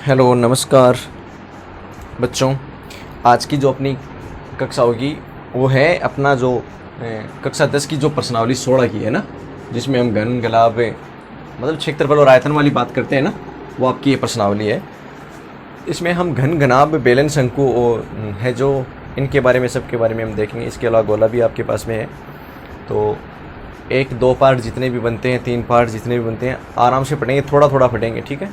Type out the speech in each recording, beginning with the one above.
Hello नमस्कार बच्चों। आज की जो अपनी कक्षा होगी वो है अपना जो कक्षा 10 की जो प्रश्नावली 16 की है ना, जिसमें हम घन गलाब मतलब क्षेत्रफल और आयतन वाली बात करते हैं ना, वो आपकी ये प्रश्नावली है। इसमें हम घन घनाभ बेलन शंकु है जो इनके बारे में सबके बारे में हम देखेंगे। इसके अलावा गोला भी आपके पास में है। तो 1-2 पार्ट जितने भी बनते हैं, 3 पार्ट जितने भी बनते हैं, आराम से पढ़ेंगे, थोड़ा थोड़ा पढ़ेंगे, ठीक है।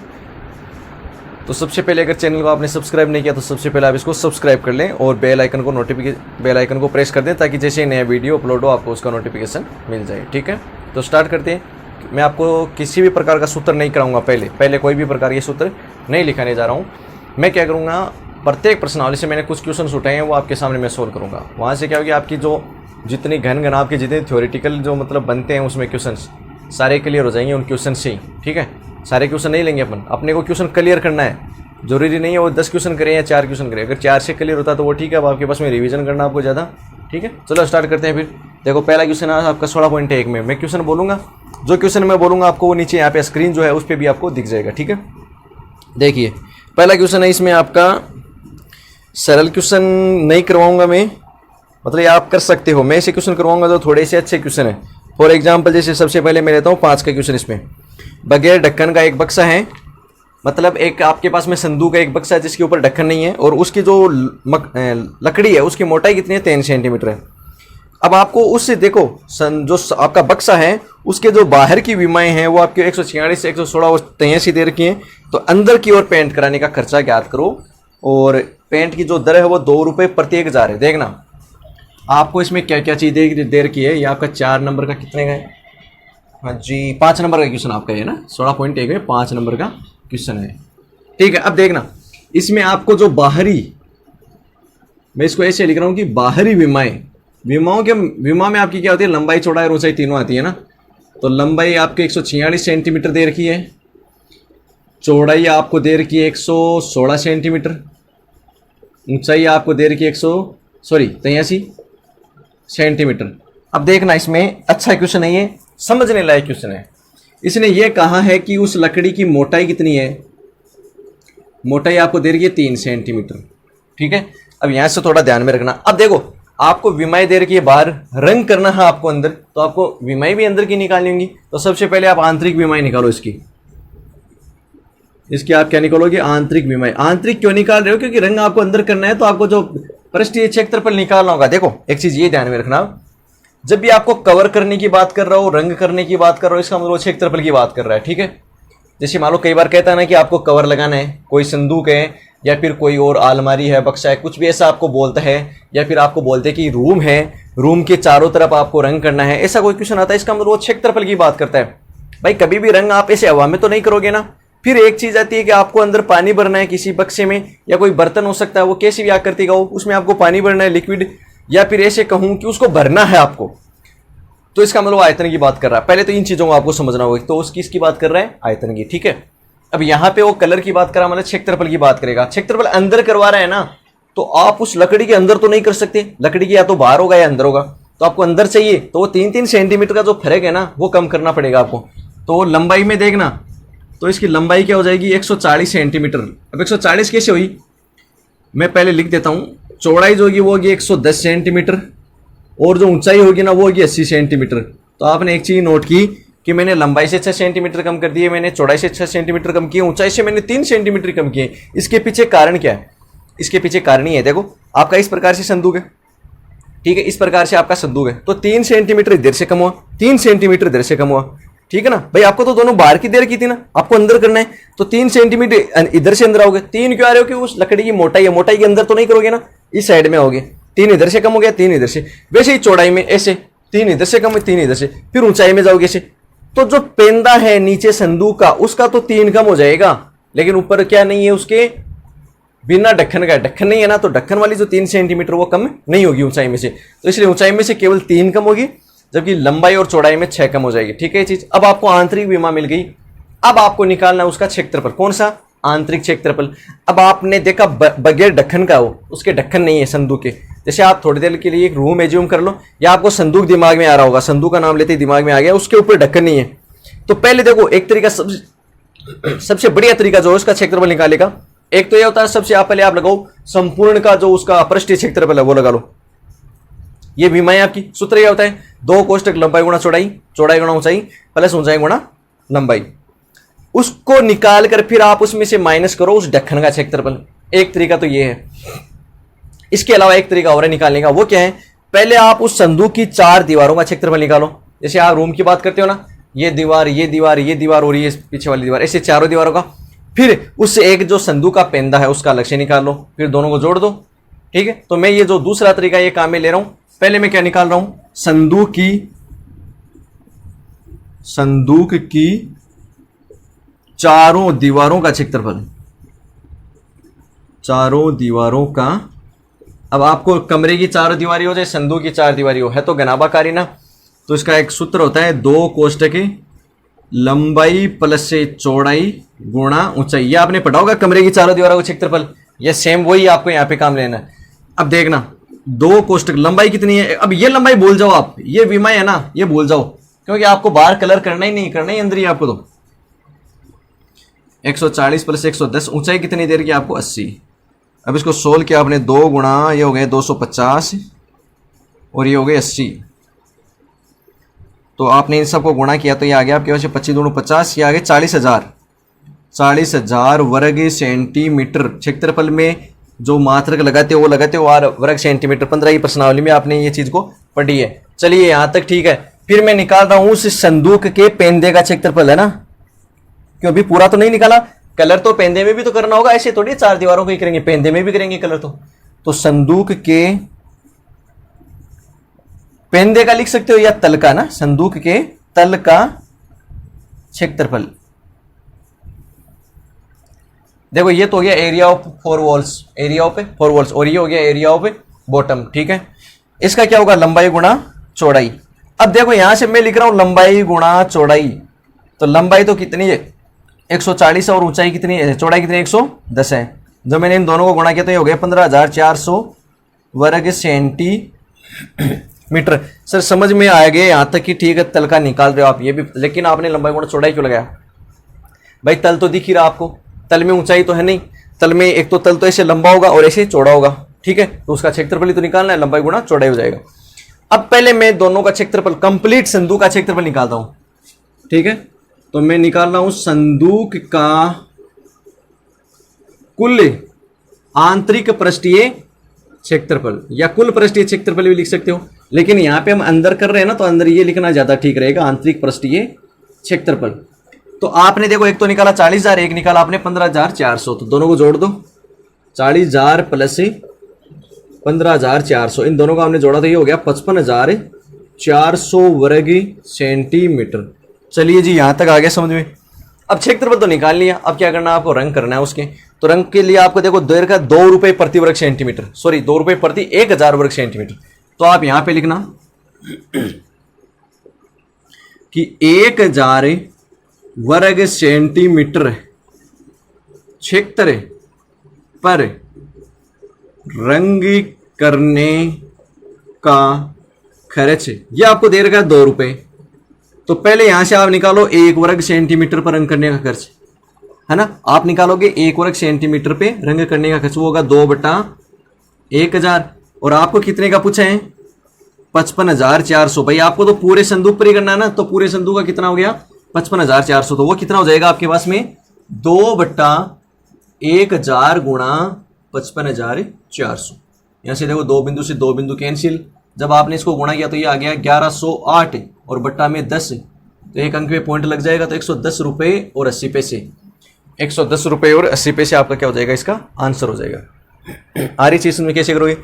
तो सबसे पहले अगर चैनल को आपने सब्सक्राइब नहीं किया तो सबसे पहले आप इसको सब्सक्राइब कर लें और बेल आइकन को प्रेस कर दें, ताकि जैसे नया वीडियो अपलोड हो आपको उसका नोटिफिकेशन मिल जाए, ठीक है। तो स्टार्ट करते हैं। मैं आपको किसी भी प्रकार का सूत्र नहीं कराऊंगा, पहले कोई भी प्रकार के सूत्र नहीं लिखाने जा रहा हूँ। मैं क्या करूँगा, प्रत्येक प्रश्नावली से मैंने कुछ क्वेश्चन उठाए हैं, वो आपके सामने मैं सोल्व करूँगा। वहाँ से क्या होगी, आपकी जो जितनी घन घनाभ के जितने थ्योरेटिकल जो मतलब बनते हैं उसमें क्वेश्चन सारे क्लियर हो जाएंगे उन क्वेश्चन से ही, ठीक है। सारे क्वेश्चन नहीं लेंगे अपन, अपने को क्वेश्चन क्लियर करना है। जरूरी नहीं है वो 10 क्वेश्चन करें या 4 क्वेश्चन करें, अगर 4 से क्लियर होता तो वो ठीक है। अब आपके पास में रिवीजन करना आपको ज़्यादा, ठीक है। चलो स्टार्ट करते हैं फिर। देखो पहला क्वेश्चन है आपका 16.1 में। मैं क्वेश्चन बोलूँगा, जो क्वेश्चन मैं बोलूँगा आपको वो नीचे यहाँ पे स्क्रीन जो है उस पर भी आपको दिख जाएगा, ठीक है। देखिए पहला क्वेश्चन है, इसमें आपका सरल क्वेश्चन नहीं करवाऊँगा मैं, मतलब ये आप कर सकते हो। मैं ऐसे क्वेश्चन करवाऊँगा जो थोड़े से अच्छे क्वेश्चन है। फॉर एग्जाम्पल जैसे सबसे पहले मैं लेता हूँ 5 का क्वेश्चन। इसमें बगैर ढक्कन का एक बक्सा है, मतलब एक आपके पास में संदूक का एक बक्सा है जिसके ऊपर ढक्कन नहीं है, और उसकी जो लकड़ी है उसकी मोटाई कितनी है, 3 सेंटीमीटर है। अब आपको उससे देखो जो आपका बक्सा है उसके जो बाहर की विमाएं हैं वो आपके 146 से 116 और 83 दे रखी हैं। तो अंदर की ओर पेंट कराने का खर्चा ज्ञात करो, और पेंट की जो दर है वो 2 रुपये प्रति 1000 है। देखना आपको इसमें क्या क्या चीज़ दे रखी है। ये आपका 4 नंबर का कितने का है, हाँ जी 5 नंबर का क्वेश्चन आपका है ना, 16.1 में 5 नंबर का क्वेश्चन है, ठीक है। अब देखना इसमें आपको जो बाहरी, मैं इसको ऐसे लिख रहा हूं कि बाहरी विमा में आपकी क्या होती है, लंबाई चौड़ाई और ऊंचाई तीनों आती है ना। तो लंबाई आपके 146 सेंटीमीटर दे रखी है, चौड़ाई आपको दे रखी है 116 सेंटीमीटर, ऊंचाई आपको दे रखी है 83 सेंटीमीटर। अब देखना इसमें अच्छा क्वेश्चन है, ये समझने लायक क्वेश्चन है। इसने ये कहा है कि उस लकड़ी की मोटाई कितनी है, मोटाई आपको दे रही है 3 सेंटीमीटर, ठीक है। अब यहां से थोड़ा ध्यान में रखना। अब देखो आपको विमाई दे रखी है बाहर, रंग करना है आपको अंदर, तो आपको विमाई भी अंदर की निकालनी होगी। तो सबसे पहले आप आंतरिक विमाई निकालो इसकी आप क्या निकालोगे, आंतरिक विमाई। आंतरिक क्यों निकाल रहे हो, क्योंकि रंग आपको अंदर करना है, तो आपको जो पृष्ठीय क्षेत्रफल निकालना होगा। देखो एक चीज ये ध्यान में रखना, जब भी आपको कवर करने की बात कर रहा हो, रंग करने की बात कर रहा हो, इसका मतलब क्षेत्रफल की बात कर रहा है, ठीक है। जैसे मान लो कई बार कहता है ना कि आपको कवर लगाना है, कोई संदूक है या फिर कोई और अलमारी है, बक्सा है, कुछ भी ऐसा आपको बोलता है, या फिर आपको बोलते हैं कि रूम है, रूम के चारों तरफ आपको रंग करना है, ऐसा कोई क्वेश्चन आता है, इसका मतलब वो क्षेत्रफल की बात करता है। भाई कभी भी रंग आप ऐसे हवा में तो नहीं करोगे ना। फिर एक चीज आती है कि आपको अंदर पानी भरना है किसी बक्से में, या कोई बर्तन हो सकता है, वो कैसी भी आकृति का हो, उसमें आपको पानी भरना है लिक्विड, या फिर ऐसे कहूं कि उसको भरना है आपको, तो इसका मतलब आयतन की बात कर रहा है। पहले तो इन चीजों को आपको समझना होगा। तो उसकी इसकी बात कर रहा है आयतन की, ठीक है। अब यहां पे वो कलर की बात कर रहा, मतलब क्षेत्रफल की बात करेगा। क्षेत्रफल अंदर करवा रहा है ना, तो आप उस लकड़ी के अंदर तो नहीं कर सकते, लकड़ी की या तो बाहर होगा या अंदर होगा, तो आपको अंदर चाहिए, तो वो 3-3 सेंटीमीटर का जो फर्क है ना वो कम करना पड़ेगा आपको। तो लंबाई में देखना, तो इसकी लंबाई क्या हो जाएगी, 140 सेंटीमीटर। अब 140 कैसे हुई, मैं पहले लिख देता हूं। चौड़ाई जो होगी वो होगी 110 सेंटीमीटर, और जो ऊंचाई होगी ना वो होगी 80 सेंटीमीटर। तो आपने एक चीज नोट की कि मैंने लंबाई से 6 सेंटीमीटर कम कर दिए, मैंने चौड़ाई से 6 सेंटीमीटर कम किए, ऊंचाई से मैंने 3 सेंटीमीटर कम किए। इसके पीछे कारण क्या है, इसके पीछे कारण ही है, देखो आपका इस प्रकार से संदूक है, ठीक है, इस प्रकार से आपका संदूक है, तो 3 सेंटीमीटर इधर से कम हुआ, 3 सेंटीमीटर इधर से कम हुआ, ठीक है ना। भाई आपको तो दोनों बाहर की देर की थी ना, आपको अंदर करना है, तो 3 सेंटीमीटर इधर से अंदर आओगे। 3 क्यों आ रहे हो, कि उस लकड़ी की मोटाई है, मोटाई के अंदर तो नहीं करोगे ना, इस साइड में आओगे। 3 इधर से कम हो गया, 3 इधर से। वैसे ही चौड़ाई में ऐसे 3 इधर से कम है, 3 इधर से, फिर ऊंचाई में जाओगे ऐसे, तो जो पेंदा है नीचे संदूक का उसका तो 3 कम हो जाएगा, लेकिन ऊपर क्या नहीं है, उसके बिना ढक्कन का, ढक्कन नहीं है ना, तो ढक्कन वाली जो 3 सेंटीमीटर वो कम नहीं होगी ऊंचाई में से, तो इसलिए ऊंचाई में से केवल 3 कम होगी, जबकि लंबाई और चौड़ाई में 6 कम हो जाएगी, ठीक है ये चीज। अब आपको आंतरिक विमा मिल गई। अब आपको निकालना है उसका क्षेत्रफल, कौन सा, आंतरिक क्षेत्रफल। अब आपने देखा बगैर ढक्कन का हो, उसके ढक्कन नहीं है संदूक के। जैसे आप थोड़ी देर के लिए एक रूम एज्यूम कर लो, या आपको संदूक दिमाग में आ रहा होगा, संदूक का नाम लेते ही दिमाग में आ गया, उसके ऊपर ढक्कन नहीं है। तो पहले देखो एक तरीका सबसे बढ़िया तरीका जो है उसका क्षेत्रफल निकालने का, एक तो ये होता है सबसे आप पहले आप लगाओ संपूर्ण का जो उसका पृष्ठीय क्षेत्रफल है वो लगा लो। ये विमाएं आपकी सूत्र क्या होता है, 2 कोष्टक लंबाई गुणा चौड़ाई, चौड़ाई गुणा ऊंचाई प्लस ऊंचाई गुणा लंबाई। उसको निकाल कर फिर आप उसमें से माइनस करो उस ढक्कन का क्षेत्रफल। एक तरीका तो ये है। इसके अलावा एक तरीका और है निकालने का, वो क्या है, पहले आप उस संदूक की 4 दीवारों का क्षेत्रफल निकालो। जैसे आप रूम की बात करते हो ना, ये दीवार ये दीवार ये दीवार और ये पीछे वाली दीवार, ऐसे चारों दीवारों का। फिर उससे एक जो संदूक का पेंदा है उसका अलग से निकाल लो, फिर दोनों को जोड़ दो। ठीक है, तो मैं ये जो दूसरा तरीका ये काम में ले रहा हूं। पहले मैं क्या निकाल रहा हूं, संदूक की चारों दीवारों का क्षेत्रफल, चारों दीवारों का। अब आपको कमरे की 4 दीवारी हो चाहे संदूक की 4 दीवारी हो, है तो घनाभाकारी ना, तो इसका एक सूत्र होता है 2 कोष्टक लंबाई प्लस से चौड़ाई गुणा ऊंचाई। ये आपने पढ़ा होगा कमरे की 4 दीवारों का क्षेत्रफल। ये सेम वही आपको यहाँ पे काम लेना है। अब देखना 2 कोष्टक लंबाई कितनी है, अब ये लंबाई भूल जाओ आप, ये विमाएं है ना ये भूल जाओ, क्योंकि आपको बाहर कलर करना ही नहीं, करना ही अंदर ही आपको। तो 140 प्लस 110, ऊंचाई कितनी देर की आपको 80। अब इसको सोल्व किया आपने, 2 गुणा ये हो गए 250 और ये हो गए 80। तो आपने इन सबको गुणा किया तो ये आ गया आपके पास 25 दूनी 50, ये आ गए 40,000 वर्ग सेंटीमीटर। क्षेत्रफल में जो मात्रक लगाते हो वो लगाते हो वर्ग सेंटीमीटर। 15 की प्रश्नावली में आपने ये चीज को पढ़ी है। चलिए यहां तक ठीक है। फिर मैं निकाल रहा हूं उस संदूक के पेंदे का क्षेत्रफल, है ना, क्यों अभी पूरा तो नहीं निकाला। कलर तो पेंदे में भी तो करना होगा, ऐसे थोड़ी 4 दीवारों को ही करेंगे, पेंदे में भी करेंगे कलर। तो संदूक के पेंदे का लिख सकते हो या तल का ना, संदूक के तल का क्षेत्रफल। देखो ये तो हो गया area of 4 walls, area of 4 walls, और ये हो गया एरिया ऑफ बॉटम। ठीक है, इसका क्या होगा, लंबाई गुणा चौड़ाई। अब देखो यहां से मैं लिख रहा हूं लंबाई गुणा चौड़ाई, तो लंबाई तो कितनी है 140 और ऊंचाई कितनी है, चौड़ाई कितनी 110 है। जब मैंने इन दोनों को गुणा किया तो ये हो गया 15,400 वर्ग सेंटीमीटर। सर समझ में आ गया यहां तक कि ठीक है, तल का निकाल रहे हो आप ये भी, लेकिन आपने लंबाई गुणा चौड़ाई क्यों लगाया भाई, तल तो दिख ही रहा आपको, तल में ऊंचाई तो है नहीं, तल में एक तो तल तो ऐसे लंबा होगा और ऐसे चौड़ा होगा। ठीक है, तो उसका क्षेत्रफल ही तो निकालना है, लंबाई गुणा चौड़ाई हो जाएगा। अब पहले मैं दोनों का क्षेत्रफल, कंप्लीट संदूक का क्षेत्रफल निकालता हूं। ठीक है, तो मैं निकाल रहा हूं संदूक का कुल आंतरिक पृष्ठीय क्षेत्रफल, या कुल पृष्ठीय क्षेत्रफल भी लिख सकते हो, लेकिन यहां पे हम अंदर कर रहे हैं ना, तो अंदर ये लिखना ज्यादा ठीक रहेगा, आंतरिक पृष्ठीय क्षेत्रफल। तो आपने देखो एक तो निकाला 40,000, एक निकाला आपने 15,400, तो दोनों को जोड़ दो, 40,000 प्लस 15,400, इन दोनों का हमने जोड़ा तो ये हो गया 55,400 वर्ग सेंटीमीटर। चलिए जी यहां तक आ गया समझ में। अब क्षेत्रफल तो निकाल लिया, अब क्या करना है आपको, रंग करना है उसके। तो रंग के लिए आपको देखो देर का 2 रुपए प्रति वर्ग सेंटीमीटर, सॉरी 2 रुपए प्रति 1,000 वर्ग सेंटीमीटर। तो आप यहां पे लिखना कि 1,000 वर्ग सेंटीमीटर क्षेत्र पर रंग करने का खर्च, ये आपको दे रखा है 2 रुपए। तो पहले यहां से आप निकालो 1 वर्ग सेंटीमीटर पर रंग करने का खर्च, है ना। आप निकालोगे 1 वर्ग सेंटीमीटर पे रंग करने का खर्च, वो होगा 2/1000। और आपको कितने का पूछा है, 55,400। भाई आपको तो पूरे संदूक पर ही करना है ना, तो पूरे संदूक का कितना हो गया 55,400। तो वो कितना हो जाएगा आपके पास में 2/1000 गुणा 55,400। यहां से देखो 2 बिंदु से 2 बिंदु कैंसिल, जब आपने इसको गुणा किया तो ये आ गया 1108 और बट्टा में 10, तो एक अंक में पॉइंट लग जाएगा, तो 110 रुपए और 80 पैसे, 110 रुपए और 80 पैसे आपका क्या हो जाएगा, इसका आंसर हो जाएगा। आ रही चीज में कैसे करोगे,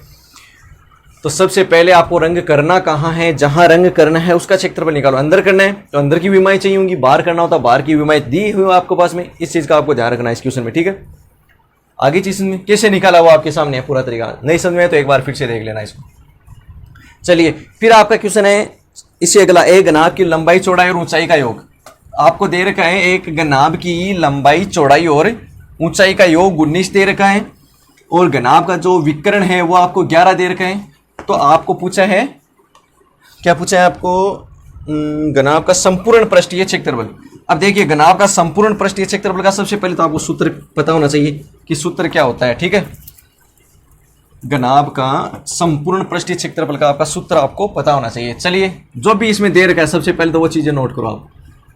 तो सबसे पहले आपको रंग करना कहाँ है, जहां रंग करना है उसका क्षेत्रफल निकालो। अंदर करना है तो अंदर की विमाएं चाहिए होंगी, बाहर करना होता बाहर की विमाएं दी हुई आपको पास में, इस चीज का आपको ध्यान रखना है इस क्वेश्चन में। ठीक है, आगे चीज में कैसे निकाला वो आपके सामने है पूरा तरीका, नहीं समझ में तो एक बार फिर से देख लेना इसको। चलिए फिर आपका क्वेश्चन है इससे अगला, एक घनाभ की लंबाई चौड़ाई और ऊंचाई का योग। आपको दे रखा है एक घनाभ की लंबाई चौड़ाई और ऊंचाई का योग 19 दे रखा है, और घनाभ का जो विकर्ण है वो आपको 11 दे रखा है। तो आपको पूछा है, क्या पूछा है आपको, घनाभ का संपूर्ण पृष्ठीय क्षेत्रफल। अब देखिए घनाभ का संपूर्ण पृष्ठीय क्षेत्रफल का सबसे पहले तो आपको सूत्र पता होना चाहिए कि सूत्र क्या होता है। ठीक है, घनाभ का संपूर्ण पृष्ठीय क्षेत्रफल का आपका सूत्र आपको पता होना चाहिए। चलिए, जो भी इसमें दे रखा है सबसे पहले तो वो चीजें नोट करो आप।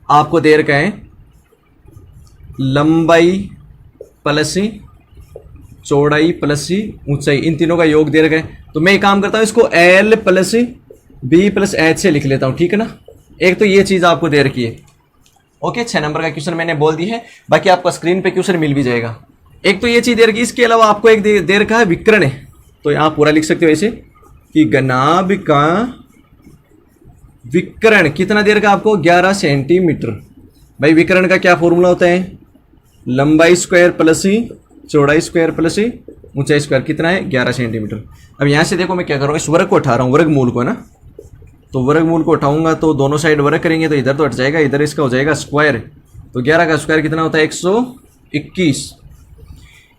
आपको दे रखा है लंबाई प्लस चौड़ाई प्लस ऊंचाई, इन तीनों का योग दे रखा है। तो मैं एक काम करता हूं, इसको L plus B plus H से लिख लेता हूं। ठीक है ना, एक तो ये चीज आपको दे रखी है। ओके, 6 नंबर का क्वेश्चन मैंने बोल दी है, बाकी आपको स्क्रीन पे क्वेश्चन मिल भी जाएगा। एक तो ये चीज दे रखी है, इसके अलावा आपको एक दे रखा है विकर्ण है। तो यहां पूरा लिख सकते हो ऐसे कि घनाभ का विकर्ण कितना दे रखा है आपको, 11 सेंटीमीटर। भाई विकर्ण का क्या फॉर्मूला होता है, लंबाई स्क्वायर प्लस चौड़ाई स्क्वायर प्लस ऊंचाई स्क्वायर, कितना है 11 सेंटीमीटर। अब यहां से देखो मैं क्या कर रहा हूं, इस वर्ग को उठा रहा हूं, वर्गमूल को, है ना। तो वर्गमूल को उठाऊंगा तो दोनों साइड वर्ग करेंगे तो इधर तो हट जाएगा, इधर इसका हो जाएगा स्क्वायर। तो 11 का स्क्वायर कितना होता है 121।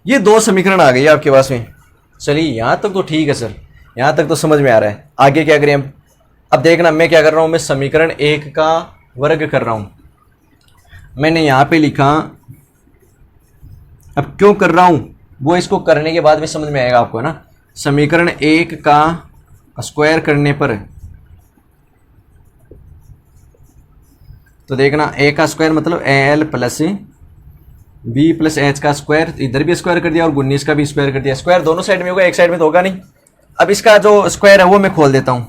ये 2 समीकरण आ गई आपके पास में। चलिए यहां तक तो ठीक है सर, यहां तक तो समझ में आ रहा है। आगे क्या करें हम, अब देखना मैं क्या कर रहा हूं, मैं समीकरण 1 का वर्ग कर रहा हूं। मैंने यहां पे लिखा, अब क्यों कर रहा हूं वो इसको करने के बाद में समझ में आएगा आपको, है ना। समीकरण 1 का स्क्वायर करने पर तो देखना a का स्क्वायर मतलब L plus B plus H का स्क्वायर, इधर भी स्क्वायर कर दिया और 19 का भी स्क्वायर कर दिया। स्क्वायर दोनों साइड में होगा, एक साइड में तो होगा नहीं। अब इसका जो स्क्वायर है वो मैं खोल देता हूं,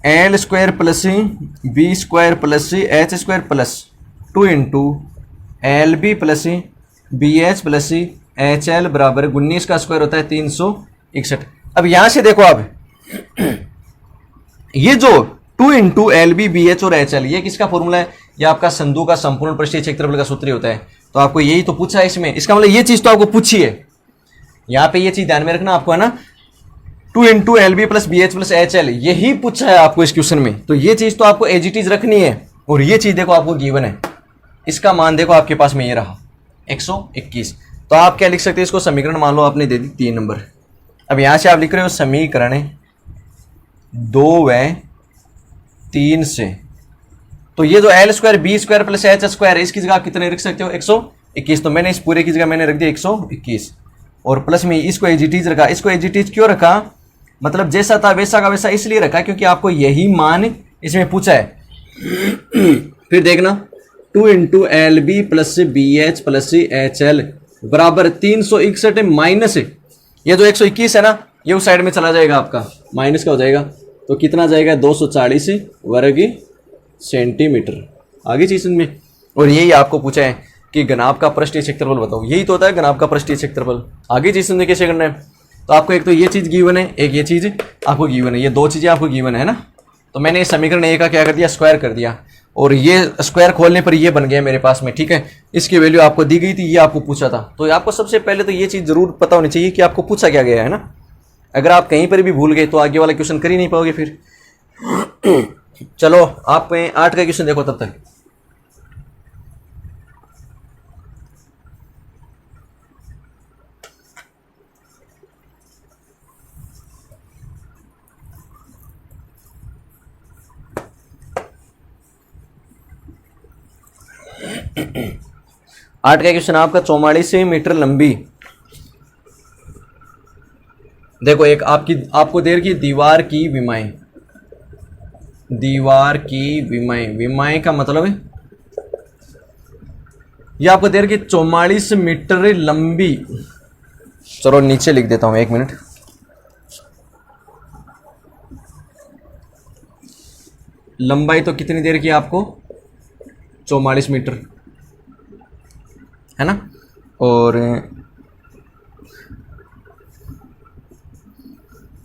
L square plus B square plus H square plus 2 into L B plus B H plus H L बराबर 19 का स्क्वायर होता है 361। अब यहां से देखो आप, ये जो 2 into L B B H और एच एल, ये किसका फॉर्मूला है, ये आपका संदू का संपूर्ण पृष्ठीय क्षेत्रफल का सूत्र होता है। तो आपको यही तो पूछा है इसमें, इसका मतलब ये चीज तो आपको पूछी है। यहां पे ये चीज ध्यान में रखना आपको, है ना। 2 into L B plus B H plus H L, यही पूछा है आपको इस क्वेश्चन में। तो ये चीज तो आपको एज इट इज रखनी है। और ये चीज देखो आपको गिवन है, इसका मान देखो आपके पास में ये रहा 121। तो आप क्या लिख सकते हैं, इसको समीकरण मान लो आपने दे दी 3 नंबर। अब यहां से आप लिख रहे हो समीकरण 2 व 3 से, तो ये जो L square B square plus H square है, इसकी जगह आप कितने रख सकते हो 121। तो मैंने इस पूरे की जगह मैंने रख दिया 121 और प्लस में इसको एजिटीज रखा। इसको एजिटीज क्यों रखा, मतलब जैसा था वैसा का वैसा इसलिए रखा क्योंकि आपको यही मान इसमें पूछा है। फिर देखना 2 into L B plus B H plus H L बराबर 361 माइनस ये जो 121 है ना, ये उस साइड में चला जाएगा, आपका माइनस का हो जाएगा। तो कितना जाएगा 240 वर्ग सेंटीमीटर। आगे चीज में, और यही आपको पूछा है कि घनाभ का पृष्ठीय क्षेत्रफल बताओ, यही तो होता है घनाभ का पृष्ठीय क्षेत्रफल। आगे चीज में कैसे करना है, तो आपको एक तो ये चीज गिवन है, एक ये चीज आपको गिवन है, ये 2 चीजें आपको गिवन है ना। तो मैंने समीकरण 1 का क्या कर दिया, स्क्वायर कर दिया, और ये स्क्वायर खोलने पर ये बन गया मेरे पास में। ठीक है, इसकी वैल्यू आपको दी गई थी, ये आपको पूछा था। तो आपको सबसे पहले तो ये चीज जरूर पता होनी चाहिए कि आपको पूछा क्या गया है ना। अगर आप कहीं पर भी भूल गए तो आगे वाला क्वेश्चन कर ही नहीं पाओगे फिर। चलो आप 8 का क्वेश्चन देखो तब तक। आठ का क्वेश्चन आपका 44 मीटर लंबी, देखो एक आपको देर की दीवार की विमाएं, दीवार की विमाएं, विमाएं का मतलब है ये आपको देर की 44 मीटर लंबी। चलो नीचे लिख देता हूं, 1 मिनट। लंबाई तो कितनी देर की आपको 44 मीटर है ना, और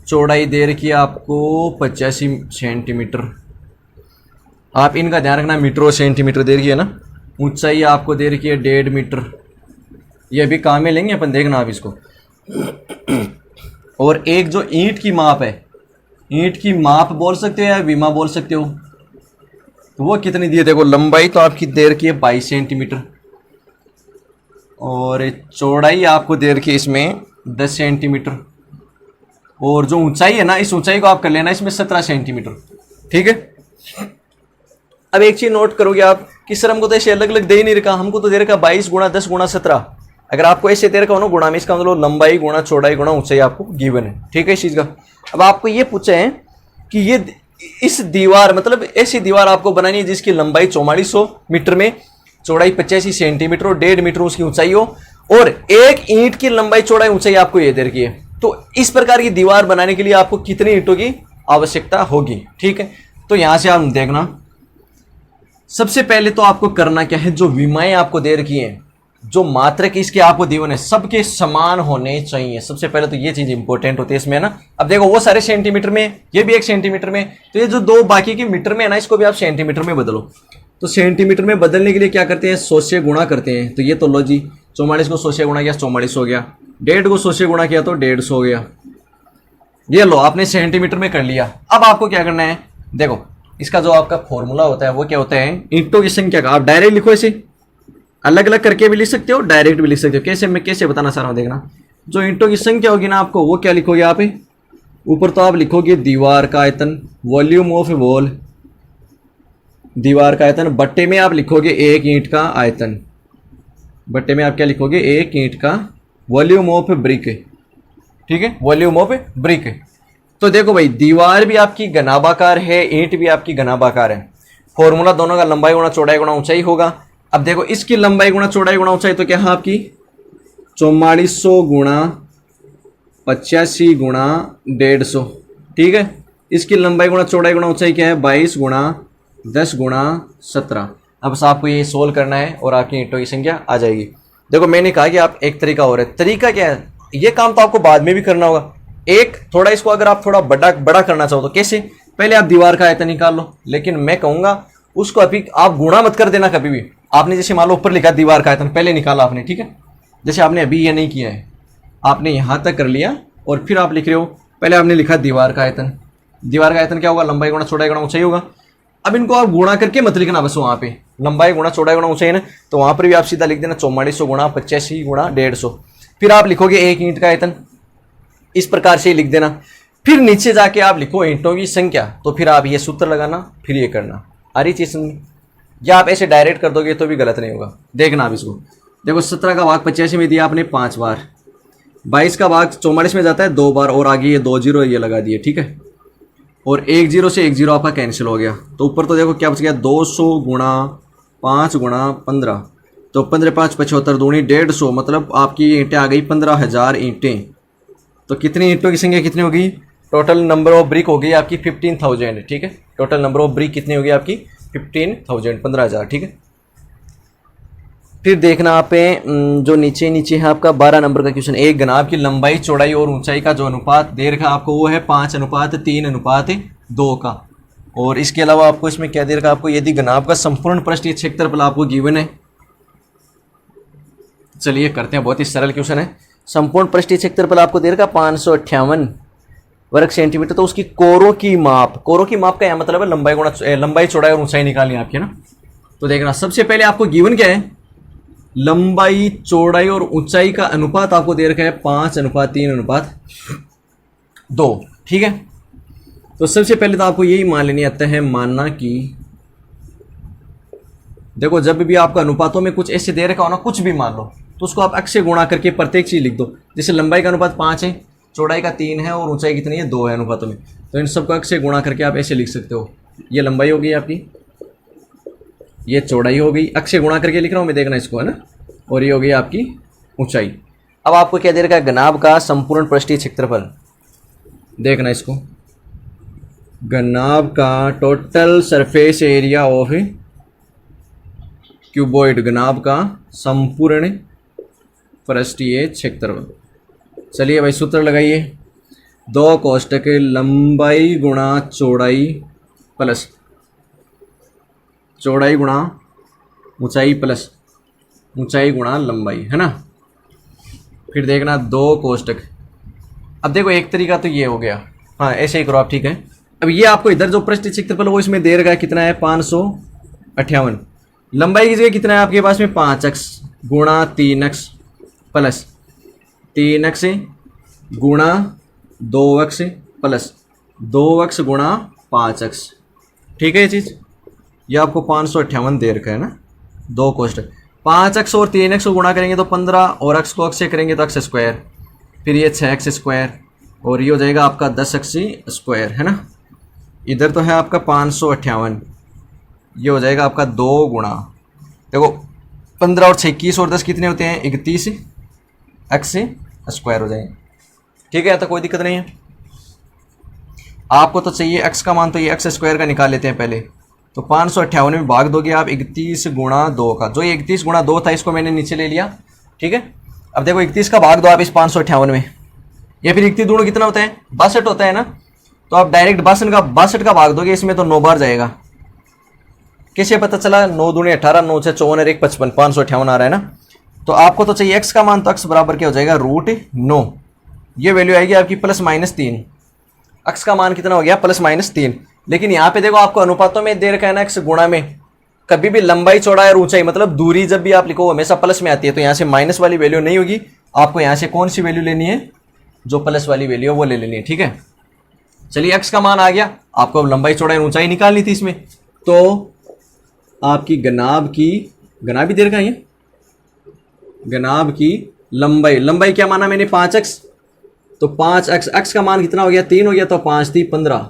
चौड़ाई दे रखी है आपको 85 सेंटीमीटर। आप इनका ध्यान रखना, मीटर और सेंटीमीटर दे रखी है ना। ऊंचाई आपको दे रखी है 1.5 मीटर, ये भी काम में लेंगे अपन, देखना आप इसको। और एक जो ईंट की माप है, ईंट की माप बोल सकते हो या विमा बोल सकते हो, तो वो कितनी दी है, देखो लंबाई तो आपकी दे रखी है 22 सेंटीमीटर और चौड़ाई आपको दे रखी है इसमें 10 सेंटीमीटर, और जो ऊंचाई है ना, इस ऊंचाई को आप कर लेना इसमें 17 सेंटीमीटर। ठीक है, अब एक चीज नोट करोगे आप, कि सर हमको तो ऐसे अलग अलग दे ही नहीं रखा, हमको तो दे रखा 22 गुणा 10 गुणा 17। अगर आपको ऐसे दे रखा हो ना गुणा में, इसका मतलब लंबाई गुणा चौड़ाई गुणा ऊंचाई आपको गिवन है, ठीक है इस चीज का। अब आपको ये पूछे हैं कि ये इस दीवार मतलब ऐसी दीवार आपको बनानी है जिसकी लंबाई 4400 मीटर में, चौड़ाई 85 सेंटीमीटर और 1.5 मीटर उसकी ऊंचाई हो, और एक ईंट की लंबाई चौड़ाई ऊंचाई आपको ये दे रखी है। तो इस प्रकार की दीवार बनाने के लिए आपको कितनी ईंटों की आवश्यकता होगी, ठीक है। तो यहां से आप देखना, सबसे पहले तो आपको करना क्या है, जो विमाएं आपको दे रखी हैं, जो मात्रक इसके आपको दीवन है, सबके समान होने चाहिए। सबसे पहले तो ये चीज इंपॉर्टेंट होती है इसमें ना। अब देखो वो सारे सेंटीमीटर में, ये भी 1 सेंटीमीटर में, तो ये जो दो बाकी के मीटर में है ना, इसको भी आप सेंटीमीटर में बदलो। तो सेंटीमीटर में बदलने के लिए क्या करते हैं, 100 से गुणा करते हैं। तो ये तो लो जी, 44 को 100 से गुणा किया 44 हो गया, 1.5 को 100 से गुणा किया तो 150 हो गया। ये लो आपने सेंटीमीटर में कर लिया। अब आपको क्या करना है, देखो इसका जो आपका फॉर्मूला होता है वो क्या होता है, ईंटों की संख्या का। आप डायरेक्ट लिखो, ऐसे अलग अलग करके भी लिख सकते हो, डायरेक्ट भी लिख सकते हो। कैसे, मैं कैसे बताना चाह रहा हूं, देखना। जो ईंटों की संख्या होगी ना आपको, वो क्या लिखोगे आप, ऊपर तो आप लिखोगे दीवार का आयतन, वॉल्यूम ऑफ वॉल, दीवार का आयतन, बट्टे में आप लिखोगे एक ईंट का आयतन, बट्टे में आप क्या लिखोगे, एक ईंट का वॉल्यूम ऑफ ब्रिक, ठीक है, वॉल्यूम ऑफ ब्रिक। तो देखो भाई, दीवार भी आपकी घनाभाकार है, ईंट भी आपकी घनाभाकार है। फॉर्मूला दोनों का लंबाई गुणा चौड़ाई गुणा ऊंचाई होगा। अब देखो इसकी लंबाई गुणा चौड़ाई गुणा ऊंचाई तो क्या है आपकी 4400 गुणा 85 गुणा 150, ठीक है। इसकी लंबाई गुणा चौड़ाई गुणा ऊंचाई क्या है 22 गुणा 10 गुणा 17। अब बस आपको ये सोल्व करना है और आपकी ईंटों की संख्या आ जाएगी। देखो मैंने कहा कि आप एक तरीका और है, तरीका क्या है, ये काम तो आपको बाद में भी करना होगा। एक थोड़ा इसको अगर आप थोड़ा बड़ा करना चाहो तो कैसे, पहले आप दीवार का आयतन निकाल लो, लेकिन मैं कहूंगा उसको अभी आप गुणा मत कर देना कभी भी। आपने जैसे मान लो ऊपर लिखा दीवार का आयतन, पहले निकाला आपने, ठीक है, जैसे आपने अभी ये नहीं किया है, आपने यहां तक कर लिया और फिर आप लिख रहे हो, पहले आपने लिखा दीवार का आयतन। दीवार का आयतन क्या होगा, लंबाई गुणा चौड़ाई गुणा ऊंचाई होगा। अब इनको आप गुणा करके मत लिखना, बस वहां पे लंबाई गुणा चौड़ाई गुणा ऊंचाई है ना, तो वहां पर भी आप सीधा लिख देना 4400 गुणा 85 गुणा 150। फिर आप लिखोगे एक ईंट का आयतन, इस प्रकार से ही लिख देना। फिर नीचे जाके आप लिखो ईंटों की संख्या, तो फिर आप ये सूत्र लगाना, फिर ये करना। आ रही चीज समझ, या आप ऐसे डायरेक्ट कर दोगे तो भी गलत नहीं होगा। देखना आप इसको, देखो 17 का भाग 85 में दिया आपने 5 बार, 22 का भाग 44 में जाता है 2 बार, और आगे ये 2 जीरो ये लगा दिए, ठीक है। और 1 जीरो से 1 जीरो आपका कैंसिल हो गया, तो ऊपर तो देखो क्या बच गया 200 गुणा 5 गुणा 15, तो 15 5 75 दूनी 150, मतलब आपकी ईंटें आ गई 15,000 ईंटें। तो कितनी ईंटों की संख्या कितनी होगी, टोटल नंबर ऑफ ब्रिक हो गई आपकी 15,000, ठीक है। टोटल नंबर ऑफ ब्रिक कितनी होगी आपकी 15,000, 15,000, ठीक है। फिर देखना आप जो नीचे नीचे है आपका 12 नंबर का क्वेश्चन, एक घनाभ की लंबाई चौड़ाई और ऊंचाई का जो अनुपात दे रखा आपको वो है 5:3:2 का। और इसके अलावा आपको इसमें क्या दे रखा आपको, यदि घनाभ का संपूर्ण पृष्ठीय क्षेत्रफल आपको गिवन है। चलिए करते हैं, बहुत ही सरल क्वेश्चन है। संपूर्ण पृष्ठीय क्षेत्रफल आपको दे रखा 558 वर्ग सेंटीमीटर, तो उसकी कोरों की माप, कोरों की माप का यह मतलब है लंबाई गुणा लंबाई चौड़ाई और ऊंचाई निकालनी है आपकी ना। तो देखना सबसे पहले आपको गिवन क्या है, लंबाई चौड़ाई और ऊंचाई का अनुपात आपको दे रखा है 5:3:2, ठीक है। तो सबसे पहले तो आपको यही मान लेनी आता है, मानना कि देखो जब भी आपका अनुपातों में कुछ ऐसे दे रखा हो ना, कुछ भी मान लो, तो उसको आप अक्ष से गुणा करके प्रत्येक चीज लिख दो। जैसे लंबाई का अनुपात 5 है, चौड़ाई का 3 है और ऊंचाई कितनी है 2 है अनुपातों में, तो इन सबको अक्ष से गुणा करके आप ऐसे लिख सकते हो। ये लंबाई हो गई आपकी, ये चौड़ाई हो गई, अक्ष से गुणा करके लिख रहा हूं मैं, देखना इसको है ना, और ये हो गई आपकी ऊंचाई। अब आपको क्या दे रखा है, घनाभ का संपूर्ण पृष्ठीय क्षेत्रफल, देखना इसको, घनाभ का total surface area of cuboid, घनाभ का संपूर्ण पृष्ठीय क्षेत्रफल। चलिए भाई सूत्र लगाइए, 2 कोष्टक लंबाई गुणा चौड़ाई प्लस चौड़ाई गुणा ऊंचाई प्लस ऊंचाई गुणा लंबाई, है ना। फिर देखना 2 कोष्टक। अब देखो एक तरीका तो ये हो गया, हाँ ऐसे ही करो आप, ठीक है। अब ये आपको इधर जो पृष्ठीय क्षेत्रफल वो इसमें दे रखा है कितना है 558, लंबाई की जगह कितना है आपके पास में 5x गुणा 3x प्लस 3x गुणा 2x प्लस 2x गुणा 5x, ठीक है। ये चीज़ ये आपको 558 दे रखा है ना, दो कोष्टक। 5x और 3x को गुणा करेंगे तो 15, और x को x से करेंगे तो x स्क्वायर, फिर ये 6x स्क्वायर, और ये हो जाएगा आपका 10x स्क्वायर, है ना। इधर तो है आपका 558, ये हो जाएगा आपका 2 गुणा, देखो 15 और 6 21, और 10 कितने होते हैं 31, x स्क्वायर हो जाएंगे। ठीक है, तो कोई दिक्कत नहीं है। आपको तो चाहिए x का मान, तो ये x स्क्वायर का निकाल लेते हैं पहले। तो 558 में भाग दोगे आप 31 गुणा 2 का, जो ये 31 गुणा 2 था इसको मैंने नीचे ले लिया। ठीक है, अब देखो 31 का भाग दो आप इस 558 में, ये फिर 31 दूणों कितना होता है 62 होता है ना, तो आप डायरेक्ट 62 का भाग दोगे इसमें तो 9 बार जाएगा। कैसे पता चला, 9 दूणे 18, 9 से 54 और 1 55, 558 आ रहा है ना। तो आपको तो चाहिए x का मान, तो x बराबर क्या हो जाएगा √9, ये वैल्यू आएगी आपकी +-3। x का मान कितना हो गया +-3। लेकिन यहाँ पे देखो आपको अनुपातों में दे रखा है ना x गुणा में, कभी भी लंबाई चौड़ाई और ऊंचाई मतलब दूरी जब भी आप लिखो हमेशा प्लस में आती है, तो यहाँ से माइनस वाली वैल्यू नहीं होगी, आपको यहाँ से कौन सी वैल्यू लेनी है, जो प्लस वाली वैल्यू है वो ले लेनी है। ठीक है, चलिए x का मान आ गया, आपको अब लंबाई चौड़ाई और ऊंचाई निकालनी थी इसमें। तो आपकी गनाब ही दे रखा है, गनाब की लंबाई क्या माना मैंने 5x, तो 5x, x का मान कितना हो गया 3 हो गया, तो 5 × 3 = 15,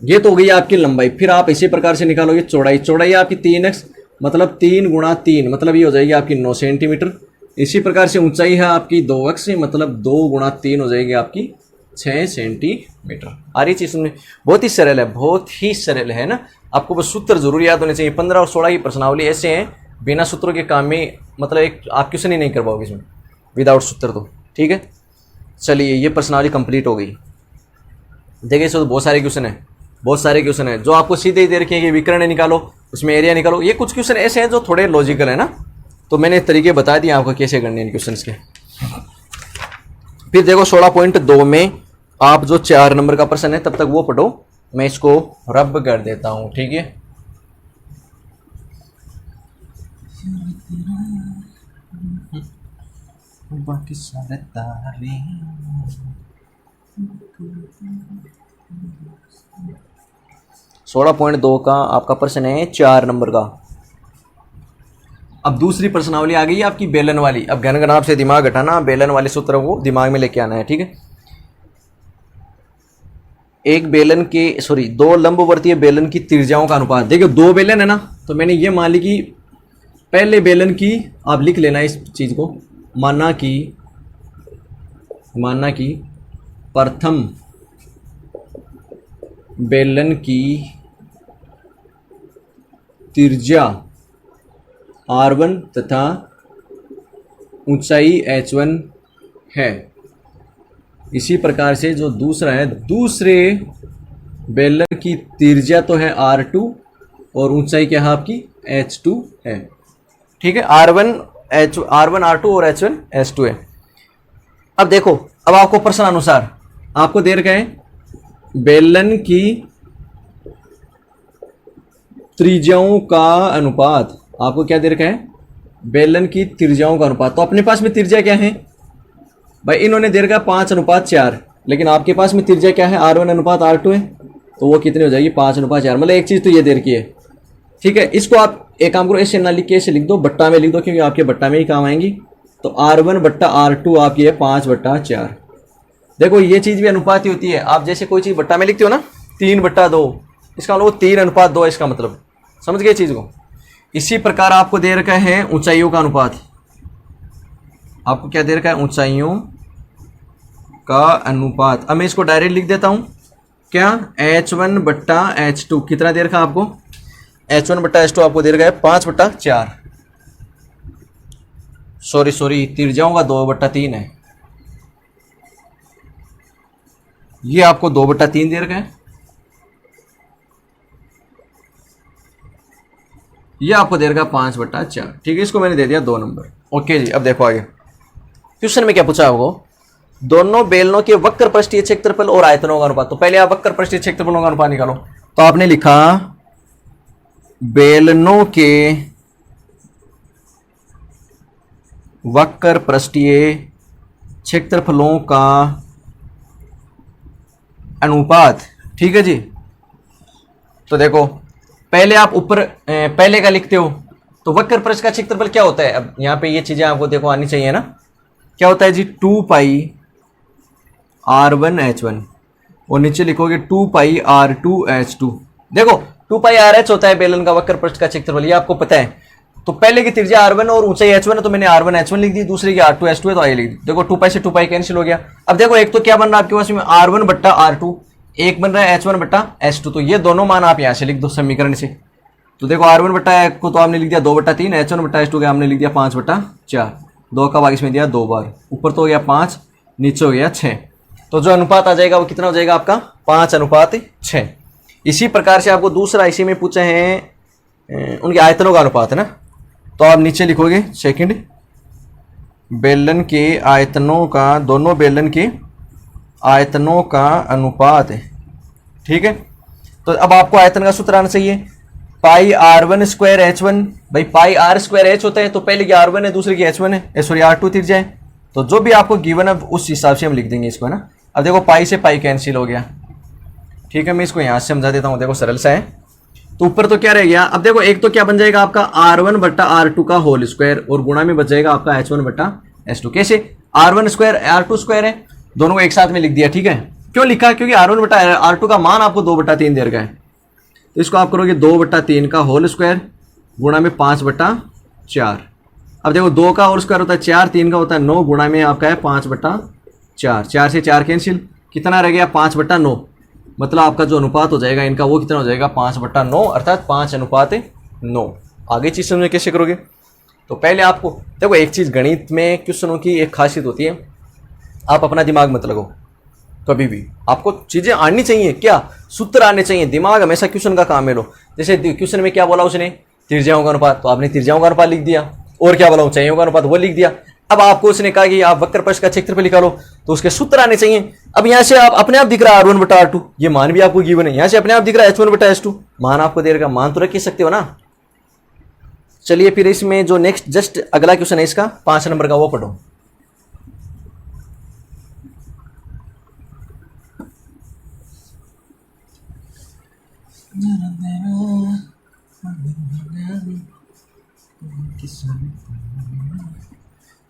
ये तो हो गई आपकी लंबाई। फिर आप इसी प्रकार से निकालोगे चौड़ाई आपकी 3x, मतलब 3 × 3, मतलब ये हो जाएगी आपकी 9 सेंटीमीटर। इसी प्रकार से ऊंचाई है आपकी 2x, मतलब 2 × 3 हो जाएगी आपकी 6 सेंटीमीटर। आ रही चीज सुनने, बहुत ही सरल है, बहुत ही सरल है ना। आपको बस सूत्र जरूर याद होने चाहिए। 15 और 16 की प्रश्नावली ऐसे हैं, बिना सूत्रों के काम में मतलब एक आप क्वेश्चन ही नहीं कर पाओगे इसमें विदाउट सूत्र तो। ठीक है, चलिए ये प्रश्नावली कंप्लीट हो गई। देखिए इसमें तो बहुत सारे क्वेश्चन है जो आपको सीधे ही दे रखे हैं कि विकर्ण निकालो, उसमें एरिया निकालो। ये कुछ क्वेश्चन ऐसे हैं जो थोड़े लॉजिकल है ना, तो मैंने तरीके बता दिए आपको कैसे करने हैं क्वेश्चन के। फिर देखो 16.2 में आप जो 4 नंबर का प्रश्न है तब तक वो पढ़ो, मैं इसको रब कर देता हूं। ठीक है, बाकी सारे तारे 16.2 का आपका प्रश्न है 4 नंबर का। अब दूसरी प्रश्नावली आ गई है आपकी बेलन वाली। अब घन से दिमाग हटाना, बेलन वाले सूत्रों को दिमाग में लेके आना है। ठीक है, दो लंबवर्तीय बेलन की त्रिज्याओं का अनुपात। देखिए 2 बेलन है ना, तो मैंने ये मान ली कि पहले बेलन की, आप लिख लेना इस चीज को, माना कि प्रथम बेलन की त्रिज्या R1 तथा ऊंचाई H1 है। इसी प्रकार से जो दूसरा है, दूसरे बेलन की त्रिज्या तो है R2 और ऊंचाई क्या है आपकी H2 है। ठीक है, R1 R2 और H1 H2 है। अब देखो, अब आपको प्रश्न अनुसार आपको दे रखा है बेलन की त्रिज्याओं का अनुपात। आपको क्या दे रखा है, बेलन की त्रिज्याओं का अनुपात। तो अपने पास में त्रिज्या क्या है भाई, इन्होंने दे रखा है 5:4, लेकिन आपके पास में त्रिज्या क्या है R1:R2 है, तो वो कितनी हो जाएगी 5:4। मतलब एक चीज तो ये दे रखी है। ठीक है, इसको आप एक काम करो, ऐसे ना लिख के ऐसे लिख दो, बट्टा में लिख दो, क्योंकि आपके बट्टा में ही काम आएंगी। तो R1/R2 आपकी है 5/4। देखो ये चीज भी अनुपात ही होती है। आप जैसे कोई चीज बट्टा में लिखते हो ना 3/2, इसका मतलब 3:2 इसका मतलब, समझ गए चीज को। इसी प्रकार आपको दे रखा है ऊंचाइयों का अनुपात। आपको क्या दे रखा है, ऊंचाइयों का अनुपात। अब मैं इसको डायरेक्ट लिख देता हूं, क्या H1/H2 कितना दे रखा है आपको, H1/H2 आपको दे रखा है 5/4। सॉरी त्रिज्याओं का 2/3 है, ये आपको 2/3 दे रखा है, ये आपको दे रखा है 5/4। ठीक है, इसको मैंने दे दिया 2 नंबर। ओके जी, अब देखो आगे क्वेश्चन में क्या पूछा होगा, दोनों बेलनों के वक्र पृष्ठीय क्षेत्रफल और आयतनों का अनुपात। तो पहले आप वक्र पृष्ठीय क्षेत्रफलों का अनुपात निकालो। तो आपने लिखा बेलनों के वक्र पृष्ठीय क्षेत्रफलों का अनुपात। ठीक है जी, तो देखो पहले आप ऊपर पहले का लिखते हो तो वक्र पृष्ठ का क्षेत्रफल क्या होता है। अब यहाँ पे ये चीजें आपको देखो आनी चाहिए ना। क्या होता है जी 2 पाई R1H1 और नीचे लिखोगे 2 पाई R2H2। देखो 2 पाई RH होता है बेलन का वक्र पृष्ठ का क्षेत्रफल, ये आपको पता है। तो पहले की त्रिज्या R1 और ऊंचाई H1 है तो मैंने R1H1 लिख दी, दूसरी की R2H2 है तो आई लिख दी। देखो 2 पाई से 2 पाई कैंसिल हो गया। अब देखो एक तो क्या बन रहा है आपके पास में R1 बट्टा R2, एक बन रहा है H1 बट्टा H2। तो ये दोनों मान आप यहाँ से लिख दो समीकरण से। तो देखो R1 बट्टा को तो आपने लिख दिया 2 बट्टा 3, H1 बट्टा H2 का हमने लिख दिया 5 बट्टा 4, 2 का भाग इसमें दिया 2 बार, ऊपर तो हो गया 5, नीचे हो गया 6। तो जो अनुपात आ जाएगा वो कितना हो जाएगा आपका 5:6। इसी प्रकार से आपको दूसरा इसी में पूछे हैं उनके आयतनों का अनुपात है ना। तो आप नीचे लिखोगे सेकंड बेलन के आयतनों का, दोनों बेलन के आयतनों का अनुपात है, ठीक है। तो अब आपको आयतन का सूत्र आना चाहिए पाई R1 स्क्वायर H1। भाई पाई R स्क्वायर H होता है तो पहले की R1 है दूसरी की H1 है, सॉरी R2 त्रिज्या है। तो जो भी आपको गिवन है उस हिसाब से हम लिख देंगे इसको, है ना। अब देखो पाई से पाई कैंसिल हो गया, ठीक है। मैं इसको यहाँ से समझा देता हूँ, देखो सरल सा है। तो ऊपर तो क्या रह गया, अब देखो एक तो क्या बन जाएगा आपका R1 बट्टा R2 का होल स्क्वायर और गुणा में बच जाएगा आपका H1 बट्टा H2। कैसे R1 स्क्वायर R2 स्क्वायर है, दोनों को एक साथ में लिख दिया, ठीक है। क्यों लिखा, क्योंकि R1 बट्टा R2 का मान आपको 2 बट्टा 3 दे रखा है। तो इसको आप करोगे 2 बट्टा 3 का होल स्क्वायर गुणा में 5 बट्टा 4। अब देखो 2 का होल स्क्वायर होता है 4, 3 का होता है 9, गुणा में आपका है 5 बट्टा 4। 4 से 4 कैंसिल, कितना रह गया 5 बट्टा 9। मतलब आपका जो अनुपात हो जाएगा इनका वो कितना हो जाएगा 5 बट्टा 9, अर्थात 5:9। आगे चीज समझ कैसे करोगे। तो पहले आपको देखो एक चीज गणित में क्वेश्चनों की एक खासियत होती है, आप अपना दिमाग मत लगाओ कभी भी, आपको चीजें आनी चाहिए, क्या सूत्र आने चाहिए। दिमाग हमेशा क्वेश्चन का काम है। लो जैसे क्वेश्चन में क्या बोला उसने, त्रिज्याओं का अनुपात, तो आपने त्रिज्याओं का अनुपात लिख दिया, और क्या बोला ऊंचाइयों का अनुपात वो लिख दिया। अब आपको उसने कहा कि आप वक्र पृष्ठ का क्षेत्रफल निकालो तो उसके सूत्र आने चाहिए। अब यहाँ से आप अपने आप दिख रहा है R1 बटा R2, ये मान भी आपको गिवन है। यहाँ से अपने आप दिख रहा है H1 बटा H2, मान आपको दे रखा, मान तो रख ही सकते हो ना। चलिए फिर इसमें जो नेक्स्ट जस्ट अगला क्वेश्चन है इसका 5 नंबर का वो पढ़ो।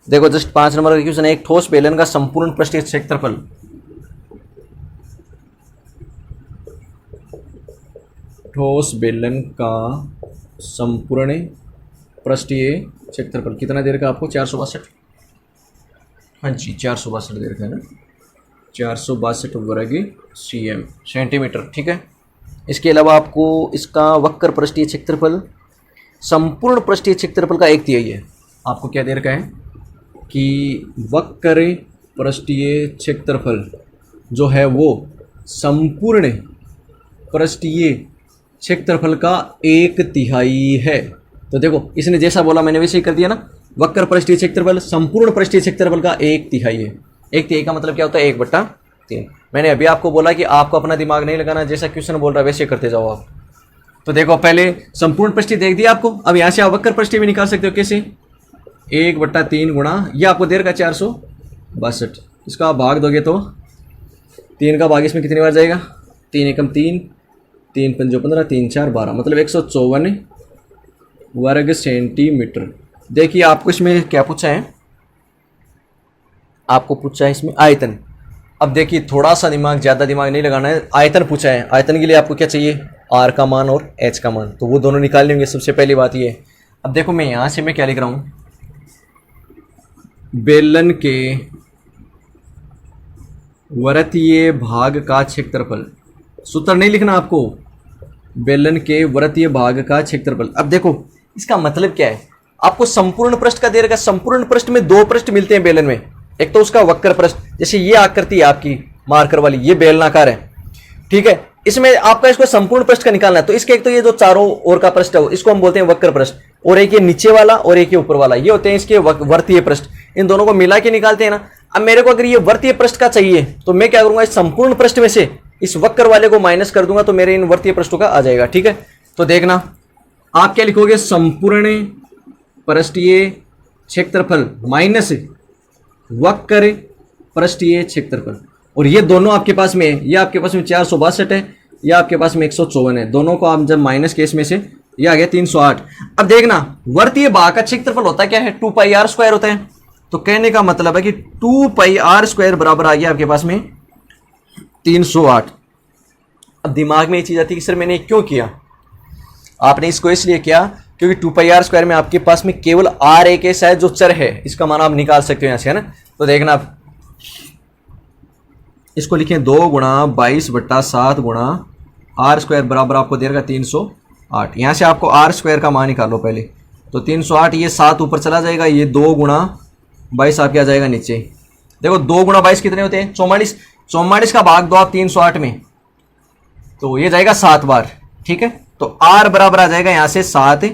देखो जस्ट 5 नंबर का क्वेश्चन है, एक ठोस बेलन का संपूर्ण पृष्ठीय क्षेत्रफल। ठोस बेलन का संपूर्ण पृष्ठीय क्षेत्रफल कितना दे रखा आपको 462। हाँ जी 462 दे रखा है ना, 462 वर्ग सेंटीमीटर, ठीक है। इसके अलावा आपको इसका वक्र पृष्ठीय क्षेत्रफल संपूर्ण पृष्ठीय क्षेत्रफल का 1/3 है। आपको क्या दे रखा है कि वक्र पृष्ठीय क्षेत्रफल जो है वो संपूर्ण पृष्ठीय क्षेत्रफल का 1/3 है। तो देखो इसने जैसा बोला मैंने वैसे ही कर दिया ना, वक्र पृष्ठीय क्षेत्रफल संपूर्ण पृष्ठीय क्षेत्रफल का 1/3 है। 1/3 का मतलब क्या होता है 1/3। मैंने अभी आपको बोला कि आपको अपना दिमाग नहीं लगाना, जैसा क्वेश्चन बोल रहा है वैसे करते जाओ आप। तो देखो पहले संपूर्ण पृष्ठीय देख दिया आपको, अब यहाँ से आप वक्र पृष्ठीय भी निकाल सकते हो। कैसे 1/3 गुणा ये आपको दे रखा 462, इसका आप भाग दोगे तो 3 का भाग इसमें कितनी बार जाएगा, 3 एकम 3, 3 पंजो 15, 3 4 12, मतलब 154 वर्ग सेंटीमीटर। देखिए आपको इसमें क्या पूछा है, आपको पूछा है इसमें आयतन। अब देखिए थोड़ा सा दिमाग, ज़्यादा दिमाग नहीं लगाना है। आयतन पूछा है, आयतन के लिए आपको क्या चाहिए R का मान और H का मान, तो वो दोनों निकाल लेंगे। सबसे पहली बात ये, अब देखो मैं यहाँ से मैं क्या लिख रहा हूँ, बेलन के वृत्तीय भाग का क्षेत्रफल। सूत्र नहीं लिखना आपको, बेलन के वृत्तीय भाग का क्षेत्रफल। अब देखो इसका मतलब क्या है, आपको संपूर्ण पृष्ठ का दे रखा। संपूर्ण पृष्ठ में 2 पृष्ठ मिलते हैं बेलन में, एक तो उसका वक्र पृष्ठ, जैसे ये आकृति है आपकी मार्कर वाली, ये बेलनाकार है, ठीक है। इसमें आपका इसको संपूर्ण पृष्ठ का निकालना है। तो इसके एक तो ये जो चारों ओर का पृष्ठ है इसको हम बोलते हैं वक्र पृष्ठ, और एक ये नीचे वाला और एक ये ऊपर वाला, ये होते हैं इसके वृत्तीय पृष्ठ। इन दोनों को मिला के निकालते हैं ना। अब मेरे को अगर ये वृत्तीय पृष्ठ का चाहिए तो मैं क्या करूंगा, इस संपूर्ण पृष्ठ में से इस वक्र वाले को माइनस कर दूंगा तो मेरे इन वृत्तीय पृष्ठों का आ जाएगा, ठीक है। तो देखना आप क्या लिखोगे, संपूर्ण पृष्ठीय क्षेत्रफल माइनस वक्र पृष्ठीय क्षेत्रफल, और ये दोनों आपके पास में है, ये आपके पास में 462 है ये आपके पास में 154 है। दोनों को आप जब माइनस केस में से, ये आ गया 308। अब देखना वर्तीय भाग का क्षेत्रफल होता क्या है, 2 पाई आर स्क्वायर होता है। तो कहने का मतलब है कि 2 पाई आर स्क्वायर बराबर आ गया आपके पास में 308। अब दिमाग में ये चीज आती है कि सर मैंने क्यों किया। आपने इसको इसलिए किया क्योंकि 2 पाई आर स्क्वायर में आपके पास में केवल आर एक ऐसा है जो चर है, इसका मान आप निकाल सकते हो यहां से, है ना। तो देखना आप इसको लिखें 2 गुणा 22/7 गुणा आर स्क्वायर बराबर आपको देगा 308। यहां से आपको आर स्क्वायर का मान निकालो पहले। तो 308, ये 7 ऊपर चला जाएगा, ये 2 गुणा 22 आपके आ जाएगा नीचे। देखो 2 गुणा 22 कितने होते हैं, 44। 44 का भाग दो आप 308 में, तो ये जाएगा 7 बार, ठीक है। तो आर बराबर आ जाएगा यहां से 7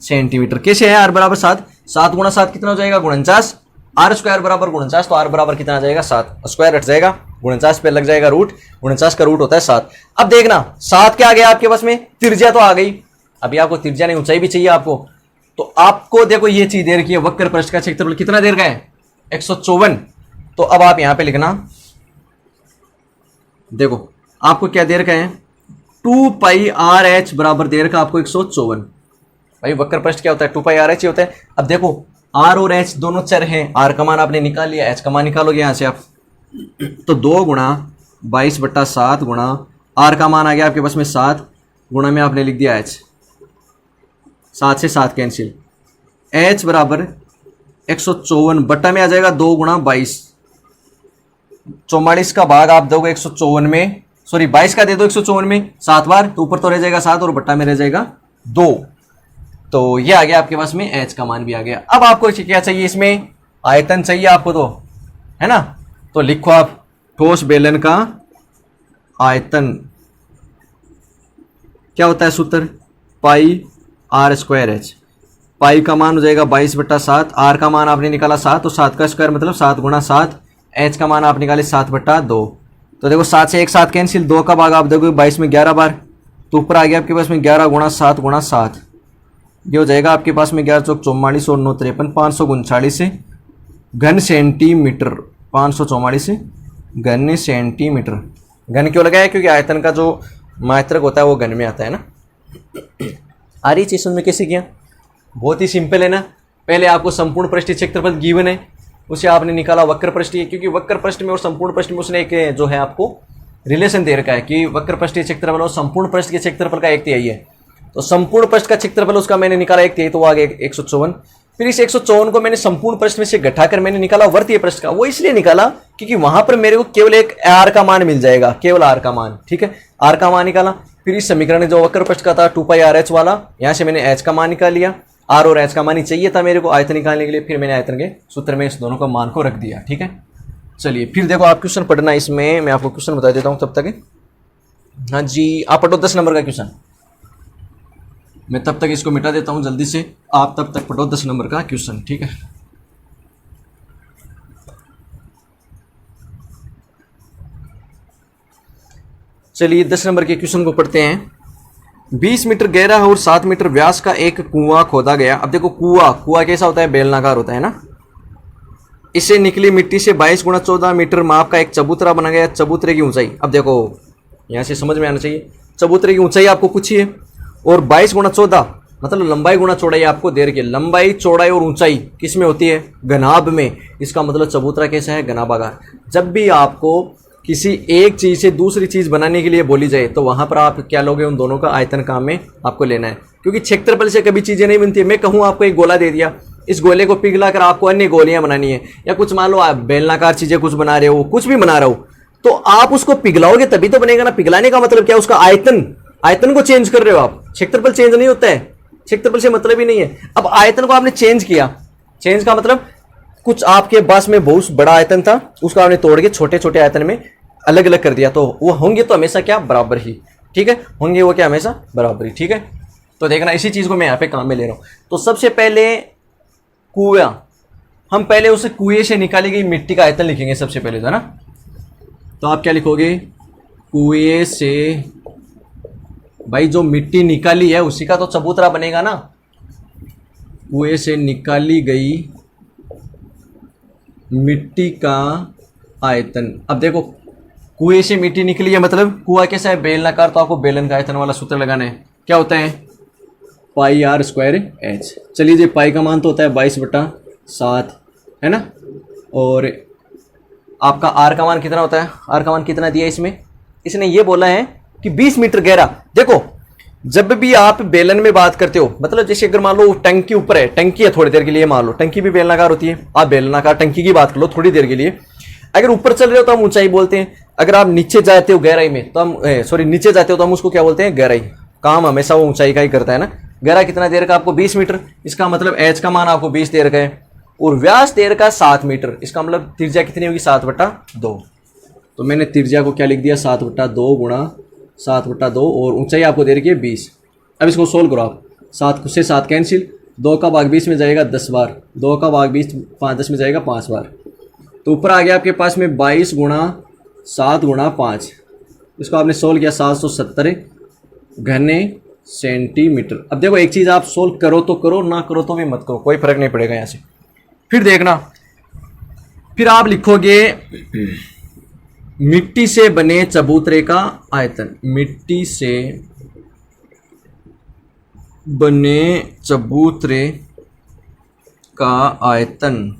सेंटीमीटर। कैसे है आर बराबर 7, 7 गुणा 7 कितना हो जाएगा 49। आर स्क्वायर बराबर 49, तो आर बराबर कितना आ जाएगा 7, स्क्वायर हट जाएगा, 49 पे लग जाएगा रूट, 49 का रूट होता है 7। अब देखना 7 क्या आ गया आपके पास में, त्रिज्या तो आ गई। अभी आपको त्रिज्या नहीं, ऊंचाई भी चाहिए आपको। तो आपको देखो ये चीज दे रखी है, वक्र पृष्ठ का क्षेत्रफल कितना दे रखा है 154। तो अब आप यहां पे लिखना, देखो आपको क्या दे रखा है 2 पाई आर एच बराबर दे रखा आपको 154। भाई वक्र पृष्ठ क्या होता है 2 पाई आर एच ही होता है। अब देखो आर और एच दोनों चर हैं, आर का मान आपने निकाल लिया, एच का मान निकालोगे यहां से आप। तो 2 गुणा 22/7 गुणा आर का मान आ गया आपके पास में 7 गुणा में आपने लिख दिया एच, 7 से 7 कैंसिल, एच बराबर 154 बट्टा में आ जाएगा 2 गुणा 22। 44 का भाग आप दोगे 154 में, सॉरी 22 का दे दो 154 में 7 बार, तो ऊपर तो रह जाएगा 7 और बट्टा में रह जाएगा 2। तो ये आ गया आपके पास में एच का मान भी आ गया। अब आपको क्या चाहिए, इसमें आयतन चाहिए आपको, तो है ना। तो लिखो आप ठोस बेलन का आयतन क्या होता है सूत्र, पाई आर स्क्वायर एच। पाई का मान हो जाएगा 22/7, आर का मान आपने निकाला 7, तो 7 का स्क्वायर मतलब 7 गुणा 7, एच का मान आप निकाले 7/2। तो देखो 7 से 1 7 कैंसिल, 2 का भाग आप देखो 22 में 11 बार, तो ऊपर आ गया आपके पास में 11 गुणा 7 गुणा 7। ये हो जाएगा आपके पास में 11 चौक 44 और 9 53, 539 से घन सेंटीमीटर, 544 से घन सेंटीमीटर। घन क्यों लगाया, क्योंकि आयतन का जो मात्रक होता है वो घन में आता है ना। आ रही चीज में कैसे किया, बहुत ही सिंपल है ना। पहले आपको संपूर्ण पृष्ठीय क्षेत्रफल गिवन है, उसे आपने निकाला वक्र पृष्ठीय, क्योंकि वक्र पृष्ठ में और संपूर्ण पृष्ठ में उसने एक जो है आपको रिलेशन दे रखा है कि वक्र पृष्ठीय क्षेत्रफल और संपूर्ण पृष्ठ के क्षेत्रफल का 1/3 है। तो संपूर्ण पृष्ठ का क्षेत्रफल उसका मैंने निकाला 1/3, तो वो आ गया 154। फिर इस 154 को मैंने संपूर्ण पृष्ठ में से घटाकर मैंने निकाला वर्तीय पृष्ठ का। वो इसलिए निकाला क्योंकि वहां पर मेरे को केवल एक आर का मान मिल जाएगा, केवल आर का मान, ठीक है। आर का मान निकाला, फिर इस समीकरण जो वक्र पृष्ठ का था 2 पाई आर एच वाला, यहां से मैंने एच का मान निकाल लिया। आर और एच का मान ही चाहिए था मेरे को आयतन निकालने के लिए, फिर मैंने आयतन के सूत्र में इस दोनों का मान को रख दिया, ठीक है। चलिए फिर देखो आप क्वेश्चन पढ़ना, इसमें मैं आपको क्वेश्चन बता देता हूं तब तक। हाँ जी, आप पढ़ो 10 नंबर का क्वेश्चन, मैं तब तक इसको मिटा देता हूं जल्दी से, आप तब तक पढ़ो 10 नंबर का क्वेश्चन, ठीक है। चलिए 10 नंबर के क्वेश्चन को पढ़ते हैं। 20 मीटर गहरा और 7 मीटर व्यास का एक कुआं खोदा गया। अब देखो कुआं कैसा होता है, बेलनाकार होता है ना। इससे निकली मिट्टी से 22 गुणा 14 मीटर माप का एक चबूतरा बना गया। चबूतरे की ऊंचाई, अब देखो यहां से समझ में आना चाहिए, चबूतरे की ऊंचाई आपको पूछी है और 22 गुणा 14 मतलब लंबाई गुणा चौड़ाई आपको दे रखी है। लंबाई चौड़ाई और ऊंचाई किस में होती है, घनाभ में। इसका मतलब चबूतरा कैसा है, घनाभागार। जब भी आपको किसी एक चीज से दूसरी चीज बनाने के लिए बोली जाए तो वहां पर आप क्या लोगे, उन दोनों का आयतन काम में आपको लेना है, क्योंकि क्षेत्रफल से कभी चीजें नहीं बनती है। मैं कहूं आपको एक गोला दे दिया, इस गोले को पिघला कर आपको अन्य गोलियां बनानी है, या कुछ मान लो आप बेलनाकार चीजें कुछ बना रहे हो, कुछ भी बना रहे हो, तो आप उसको पिघलाओगे तभी तो बनेगा ना। पिघलाने का मतलब क्या, उसका आयतन को चेंज कर रहे हो आप, क्षेत्रफल चेंज नहीं होता है, क्षेत्रफल से मतलब ही नहीं है। अब आयतन को आपने चेंज किया, चेंज का मतलब कुछ आपके पास में बहुत बड़ा आयतन था, उसका आपने तोड़ के छोटे छोटे आयतन में अलग अलग कर दिया, तो वो होंगे तो हमेशा क्या, बराबर ही, ठीक है। होंगे वो क्या, हमेशा बराबर ही, ठीक है। तो देखना इसी चीज को मैं यहाँ पे काम में ले रहा हूं। तो सबसे पहले कुआं, हम पहले उसे कुएं से निकाली गई मिट्टी का आयतन लिखेंगे सबसे पहले, तो है ना। तो आप क्या लिखोगे, कुएं से भाई जो मिट्टी निकाली है उसी का तो चबूतरा बनेगा ना। कुएं से निकाली गई मिट्टी का आयतन। अब देखो कुएं से मिट्टी निकली है, मतलब कुआं कैसा है, बेलनाकार, तो आपको बेलन का आयतन वाला सूत्र लगाना है। क्या होता है, पाई आर स्क्वायर एच। चलिए जी, पाई का मान तो होता है 22/7 है ना, और आपका आर का मान कितना होता है, आर का मान कितना दिया इसमें, इसने ये बोला है कि 20 मीटर गहरा। देखो जब भी आप बेलन में बात करते हो, मतलब जैसे अगर मान लो टंकी ऊपर है, टंकी है थोड़ी देर के लिए, मान लो टंकी भी बेलनाकार होती है, आप बेलनाकार टंकी की बात कर लो थोड़ी देर के लिए। अगर ऊपर चल रहे हो तो हम ऊंचाई बोलते हैं, अगर आप नीचे जाते हो गहराई में तो हम नीचे जाते हो तो हम उसको क्या बोलते हैं, गहराई। काम हमेशा वो ऊंचाई का ही करता है ना। गहरा कितना देर का, आपको 20 मीटर, इसका मतलब एच का मान आपको 20 देर का है, और व्यास देर का 7 मीटर, इसका मतलब त्रिज्या कितनी होगी, 7/2। तो मैंने त्रिज्या को क्या लिख दिया, 7/2 गुणा 7/2, और ऊंचाई आपको दे रखी है 20। अब इसको सोल्व करो आप, 7 से 7 कैंसिल, 2 का भाग 20 में जाएगा 10 बार, 2 का भाग 20 10 में जाएगा 5 बार, तो ऊपर आ गया आपके पास में 22 गुणा 7 गुणा 5। इसको आपने सोल्व किया 770 घने सेंटीमीटर। अब देखो एक चीज़ आप सोल्व करो तो करो, ना करो तो भी मत करो, कोई फर्क नहीं पड़ेगा यहाँ से। फिर देखना, फिर आप लिखोगे मिट्टी से बने चबूतरे का आयतन, मिट्टी से बने चबूतरे का आयतन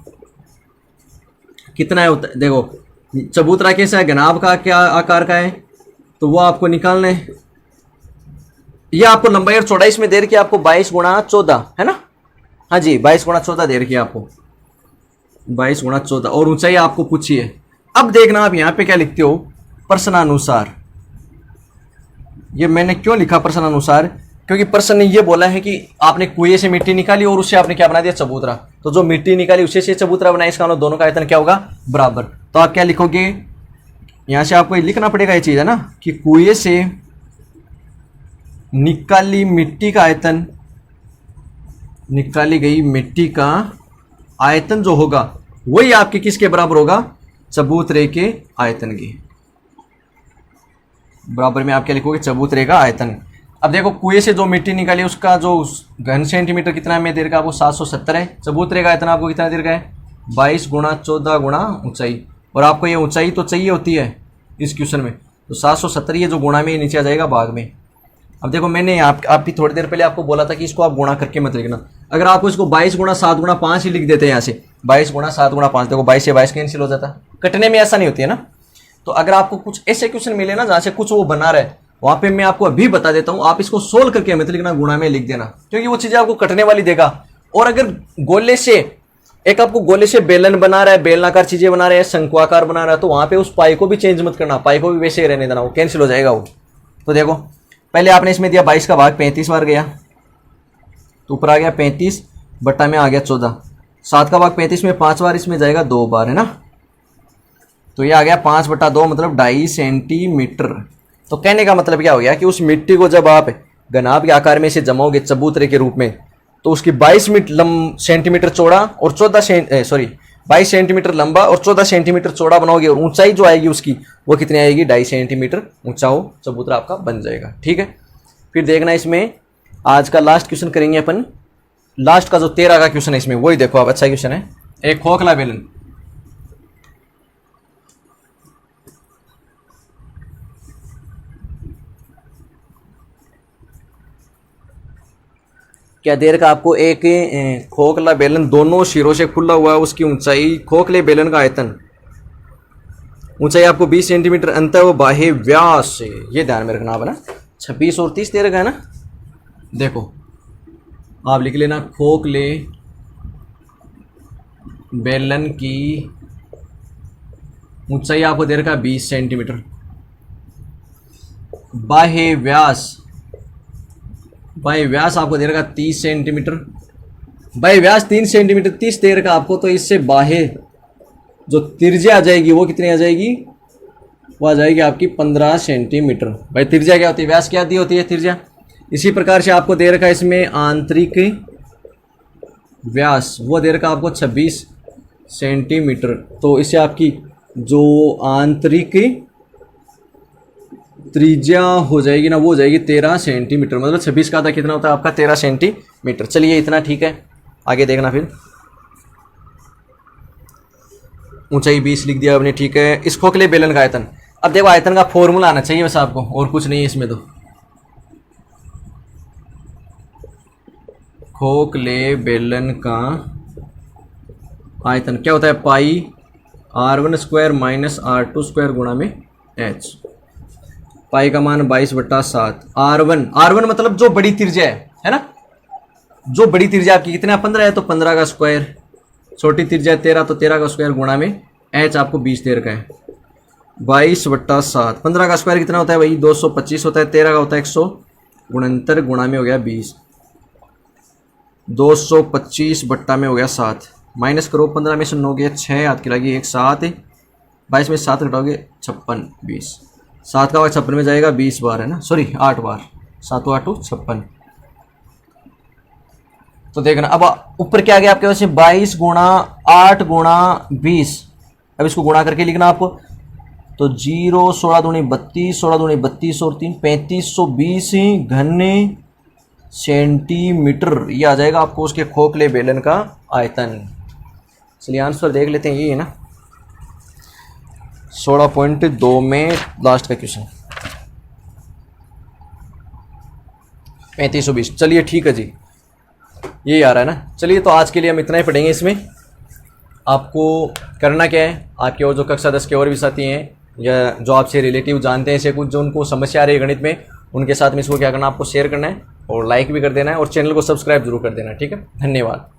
कितना है होता है। देखो चबूतरा कैसा है, घनाभ का क्या आकार का है, तो वो आपको निकालना है। ये आपको लंबाई और चौड़ाई इसमें दे रखी है आपको 22/14 है ना, हाँ जी 22/14 दे रखी है आपको, 22/14, और ऊंचाई आपको पूछी है। अब देखना आप यहाँ पे क्या लिखते हो, प्रश्नानुसार। ये मैंने क्यों लिखा प्रश्नानुसार, क्योंकि प्रश्न ने ये बोला है कि आपने कुएं से मिट्टी निकाली और उससे आपने क्या बना दिया, चबूतरा। तो जो मिट्टी निकाली उससे से चबूतरा बनाया, इसका मतलब दोनों का आयतन क्या होगा, बराबर। तो आप क्या लिखोगे, यहां से आपको लिखना पड़ेगा ये चीज है ना, कि कुएं से निकाली मिट्टी का आयतन, निकाली गई मिट्टी का आयतन जो होगा वही आपके किसके बराबर होगा, चबूतरे के आयतन के बराबर में। आप क्या लिखोगे, चबूतरे का आयतन। अब देखो कुएं से जो मिट्टी निकाली उसका जो घन सेंटीमीटर कितना है, मैं देर का आपको 770 है। चबूतरे का आयतन आपको कितना देर का है, 22/14 गुणा ऊंचाई, और आपको ये ऊंचाई तो चाहिए होती है इस क्वेश्चन में, तो 770 ये जो गुणा में नीचे आ जाएगा भाग में। अब देखो मैंने आपकी थोड़ी देर पहले आपको बोला था कि इसको आप गुणा करके मत लिखना। अगर आपको इसको 22/7/5 ही लिख देते हैं यहाँ से, 22/7/5, देखो 22 से 22 कैंसिल हो जाता है, कटने में ऐसा नहीं होती है ना। तो अगर आपको कुछ ऐसे क्वेश्चन मिले ना जहाँ से कुछ वो बना रहा है, वहां पे मैं आपको अभी बता देता हूं, आप इसको सोल्व करके मत लिखना, गुणा में लिख देना, क्योंकि वो चीजें आपको कटने वाली देगा। और अगर गोले से एक आपको गोले से बेलन बना रहा है, बेलनाकार चीजें बना रहे हैं, शंकुआकार बना रहा है, तो वहां पे उस पाई को भी चेंज मत करना, पाई को भी वैसे ही रहने देना, वो कैंसिल हो जाएगा वो। तो देखो पहले आपने इसमें दिया 22 का भाग 35 बार गया, तो ऊपर आ गया 35 बट्टा में आ गया 14, 7 का भाग 35 में 5 बार, इसमें जाएगा 2 बार है ना, तो ये आ गया 5/2 मतलब 2.5 सेंटीमीटर। तो कहने का मतलब क्या हो गया कि उस मिट्टी को जब आप घनाभ के आकार में से जमाओगे चबूतरे के रूप में, तो उसकी 22 सेंटीमीटर चौड़ा और 22 सेंटीमीटर लंबा और 14 सेंटीमीटर चौड़ा बनाओगे, और ऊंचाई जो आएगी उसकी वो कितनी आएगी, 2.5 सेंटीमीटर ऊंचा हो चबूतरा आपका बन जाएगा। ठीक है, फिर देखना इसमें आज का लास्ट क्वेश्चन करेंगे अपन, लास्ट का जो 13 का क्वेश्चन है इसमें, वही देखो आप, अच्छा क्वेश्चन है। एक खोखला बेलन, क्या देर का आपको एक खोखला बेलन दोनों सिरों से खुला हुआ है, उसकी ऊंचाई, खोखले बेलन का आयतन, ऊंचाई आपको 20 सेंटीमीटर, अंतर वो बाह्य व्यास से, ये ध्यान में रखना आप ना, 26 और 30 दे रखा है ना। देखो आप लिख लेना, खोखले बेलन की ऊंचाई आपको दे रखा 20 सेंटीमीटर, बाह्य व्यास आपको दे रखा 30 सेंटीमीटर, बाह्य व्यास 3 सेंटीमीटर 30 दे रखा आपको, तो इससे बाह्य जो त्रिज्या आ जाएगी वो कितनी आ जाएगी, वो आ जाएगी आपकी 15 सेंटीमीटर। भाई त्रिज्या क्या होती है, व्यास क्या दी होती है, त्रिज्या। इसी प्रकार से आपको दे रखा है इसमें आंतरिक व्यास, वो दे रखा आपको 26 सेंटीमीटर, तो इससे आपकी जो आंतरिक त्रिज्या हो जाएगी ना, वो हो जाएगी 13 सेंटीमीटर, मतलब 26 का आधा कितना होता है आपका, 13 सेंटीमीटर। चलिए इतना ठीक है, आगे देखना। फिर ऊंचाई 20 लिख दिया आपने, ठीक है। इस खोखले बेलन का आयतन, अब देखो आयतन का फॉर्मूला आना चाहिए बस आपको, और कुछ नहीं है इसमें। तो खोखले बेलन का आयतन क्या होता है, पाई r1² माइनस r2² गुणा में h। पाई का मान 22/7। r1 मतलब जो बड़ी त्रिज्या है ना, जो बड़ी त्रिज्या आपकी कितना 15 है तो 15 का स्क्वायर, छोटी त्रिज्या 13 तो 13 का स्क्वायर गुणा में h आपको 20 13 का है। 22/7, 15 का स्क्वायर कितना होता है भाई 225 होता है, 13 का होता है 100, गुणंतर गुणा में हो गया 20, 225 बट्टा में हो गया 7, माइनस करो 15 में से 9 गया 6, हाथ की लगी 1 7, 22 में 7 घटाओगे 56, 20, 7 का 56 में जाएगा 20 बार है ना, सॉरी 8 बार, 7 8 56। तो देखना अब ऊपर क्या आ गया आपके पास 22 गुणा 8 गुणा 20, अब इसको गुणा करके लिखना आपको, तो 0 16 दूनी 32, 16 दूनी 32 और 3 3520 घन सेंटीमीटर, ये आ जाएगा आपको उसके खोखले बेलन का आयतन। चलिए आंसर देख लेते हैं, ये है ना 16.2 में लास्ट का क्वेश्चन 3520। चलिए ठीक है जी, यही आ रहा है ना। चलिए तो आज के लिए हम इतना ही पढ़ेंगे। इसमें आपको करना क्या है, आपके और जो कक्षा 10 के और भी साथी हैं या जो आपसे रिलेटिव जानते हैं ऐसे कुछ जो उनको समस्या आ रही है गणित में, उनके साथ में इसको क्या करना, आपको शेयर करना है और लाइक भी कर देना है और चैनल को सब्सक्राइब जरूर कर देना है। ठीक है, धन्यवाद।